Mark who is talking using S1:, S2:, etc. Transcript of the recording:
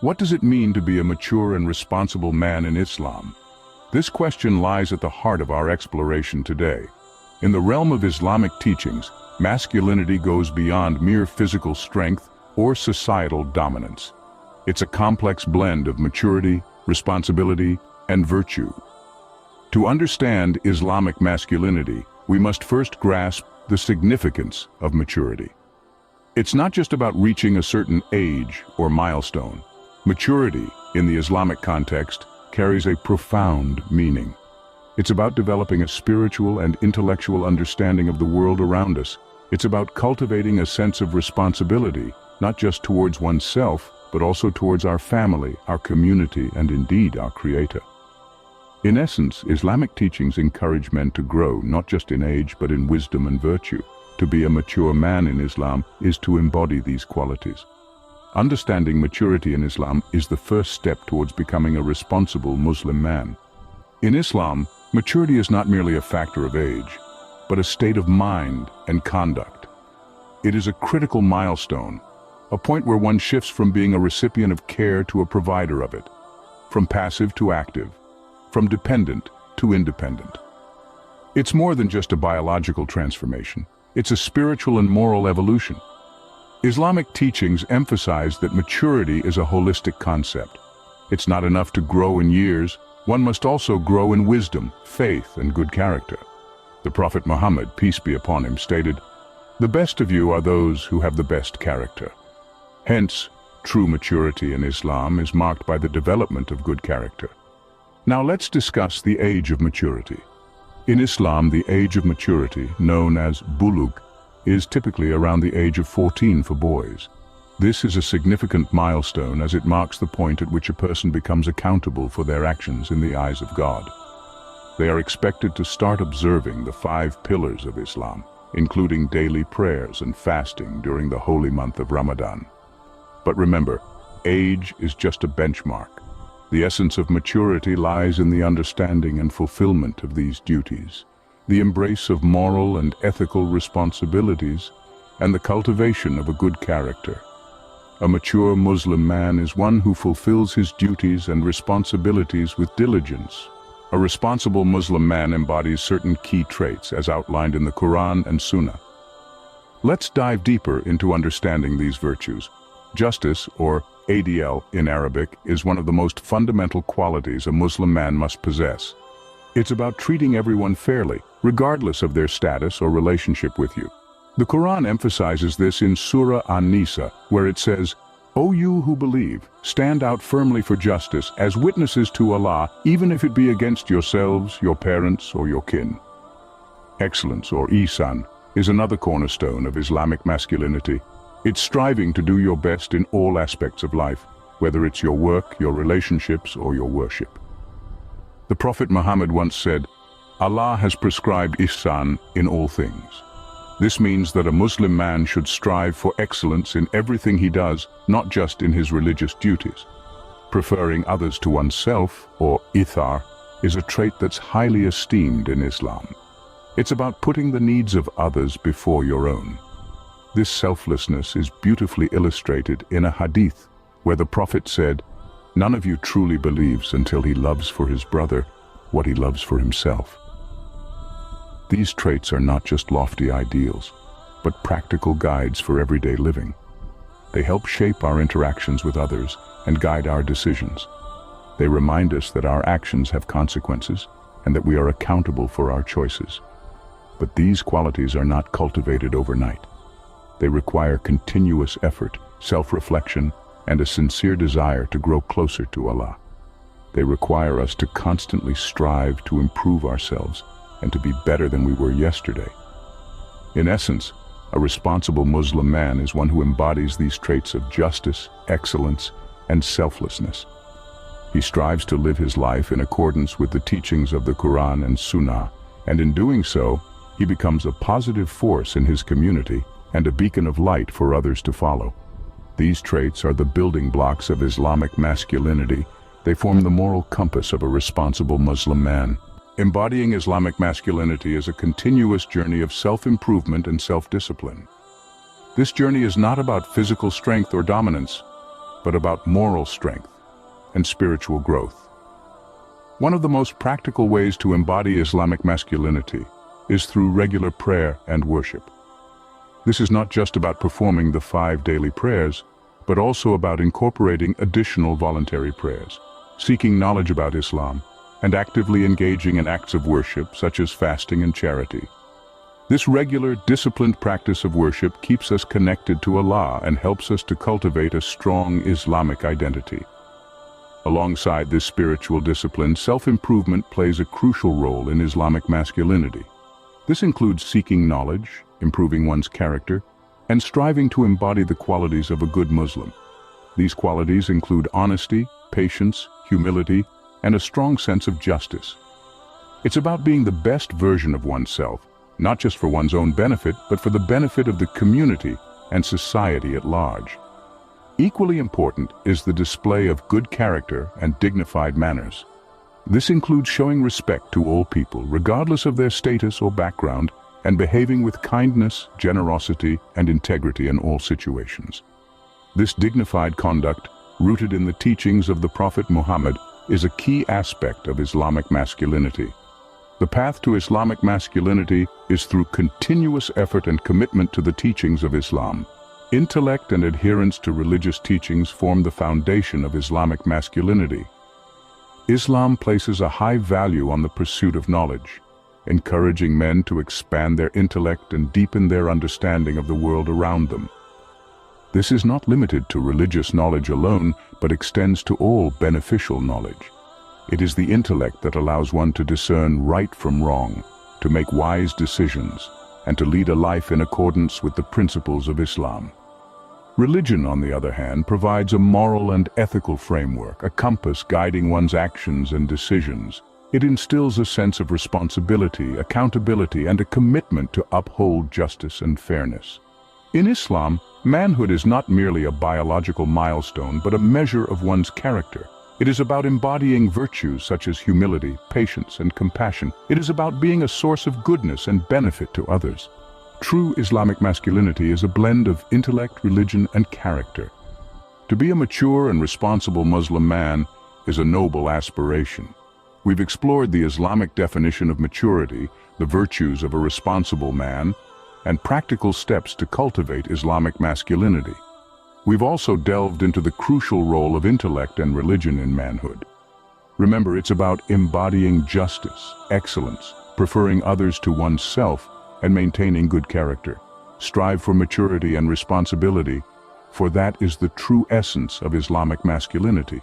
S1: What does it mean to be a mature and responsible man in Islam? This question lies at the heart of our exploration today. In the realm of Islamic teachings, masculinity goes beyond mere physical strength or societal dominance. It's a complex blend of maturity, responsibility, and virtue. To understand Islamic masculinity, we must first grasp the significance of maturity. It's not just about reaching a certain age or milestone. Maturity, in the Islamic context, carries a profound meaning. It's about developing a spiritual and intellectual understanding of the world around us. It's about cultivating a sense of responsibility, not just towards oneself, but also towards our family, our community, and indeed our Creator. In essence, Islamic teachings encourage men to grow, not just in age, but in wisdom and virtue. To be a mature man in Islam is to embody these qualities. Understanding maturity in Islam is the first step towards becoming a responsible Muslim man. In Islam, maturity is not merely a factor of age, but a state of mind and conduct. It is a critical milestone, a point where one shifts from being a recipient of care to a provider of it, from passive to active, from dependent to independent. It's more than just a biological transformation. It's a spiritual and moral evolution. Islamic teachings emphasize that maturity is a holistic concept. It's not enough to grow in years, one must also grow in wisdom, faith, and good character. The Prophet Muhammad, peace be upon him, stated, "The best of you are those who have the best character." Hence, true maturity in Islam is marked by the development of good character. Now let's discuss the age of maturity. In Islam, the age of maturity, known as bulugh, is typically around the age of 14 for boys. This is a significant milestone as it marks the point at which a person becomes accountable for their actions in the eyes of God. They are expected to start observing the 5 pillars of Islam, including daily prayers and fasting during the holy month of Ramadan. But remember, age is just a benchmark. The essence of maturity lies in the understanding and fulfillment of these duties, the embrace of moral and ethical responsibilities, and the cultivation of a good character. A mature Muslim man is one who fulfills his duties and responsibilities with diligence. A responsible Muslim man embodies certain key traits as outlined in the Quran and Sunnah. Let's dive deeper into understanding these virtues. Justice, or ADL in Arabic, is one of the most fundamental qualities a Muslim man must possess. It's about treating everyone fairly, regardless of their status or relationship with you. The Quran emphasizes this in Surah An-Nisa, where it says, "O you who believe, stand out firmly for justice as witnesses to Allah, even if it be against yourselves, your parents, or your kin." Excellence, or ihsan, is another cornerstone of Islamic masculinity. It's striving to do your best in all aspects of life, whether it's your work, your relationships, or your worship. The Prophet Muhammad once said, "Allah has prescribed ihsan in all things." This means that a Muslim man should strive for excellence in everything he does, not just in his religious duties. Preferring others to oneself, or ithar, is a trait that's highly esteemed in Islam. It's about putting the needs of others before your own. This selflessness is beautifully illustrated in a hadith, where the Prophet said, "None of you truly believes until he loves for his brother what he loves for himself." These traits are not just lofty ideals, but practical guides for everyday living. They help shape our interactions with others and guide our decisions. They remind us that our actions have consequences and that we are accountable for our choices. But these qualities are not cultivated overnight. They require continuous effort, self-reflection, and a sincere desire to grow closer to Allah. They require us to constantly strive to improve ourselves and to be better than we were yesterday. In essence, a responsible Muslim man is one who embodies these traits of justice, excellence, and selflessness. He strives to live his life in accordance with the teachings of the Quran and Sunnah, and in doing so, he becomes a positive force in his community and a beacon of light for others to follow. These traits are the building blocks of Islamic masculinity. They form the moral compass of a responsible Muslim man. Embodying Islamic masculinity is a continuous journey of self-improvement and self-discipline. This journey is not about physical strength or dominance. but about moral strength and spiritual growth. One of the most practical ways to embody Islamic masculinity is through regular prayer and worship. This is not just about performing the 5 daily prayers, but also about incorporating additional voluntary prayers, seeking knowledge about Islam, and actively engaging in acts of worship such as fasting and charity. This regular, disciplined practice of worship keeps us connected to Allah and helps us to cultivate a strong Islamic identity. Alongside this spiritual discipline, self-improvement plays a crucial role in Islamic masculinity. This includes seeking knowledge, improving one's character, and striving to embody the qualities of a good Muslim. These qualities include honesty, patience, humility, and a strong sense of justice. It's about being the best version of oneself, not just for one's own benefit, but for the benefit of the community and society at large. Equally important is the display of good character and dignified manners. This includes showing respect to all people, regardless of their status or background, and behaving with kindness, generosity, and integrity in all situations. This dignified conduct, rooted in the teachings of the Prophet Muhammad, is a key aspect of Islamic masculinity. The path to Islamic masculinity is through continuous effort and commitment to the teachings of Islam. Intellect and adherence to religious teachings form the foundation of Islamic masculinity. Islam places a high value on the pursuit of knowledge, encouraging men to expand their intellect and deepen their understanding of the world around them. This is not limited to religious knowledge alone, but extends to all beneficial knowledge. It is the intellect that allows one to discern right from wrong, to make wise decisions, and to lead a life in accordance with the principles of Islam. Religion, on the other hand, provides a moral and ethical framework, a compass guiding one's actions and decisions. It instills a sense of responsibility, accountability, and a commitment to uphold justice and fairness. In Islam, manhood is not merely a biological milestone, but a measure of one's character. It is about embodying virtues such as humility, patience, and compassion. It is about being a source of goodness and benefit to others. True Islamic masculinity is a blend of intellect, religion, and character. To be a mature and responsible Muslim man is a noble aspiration. We've explored the Islamic definition of maturity, the virtues of a responsible man, and practical steps to cultivate Islamic masculinity. We've also delved into the crucial role of intellect and religion in manhood. Remember, it's about embodying justice, excellence, preferring others to oneself, and maintaining good character. Strive for maturity and responsibility, for that is the true essence of Islamic masculinity.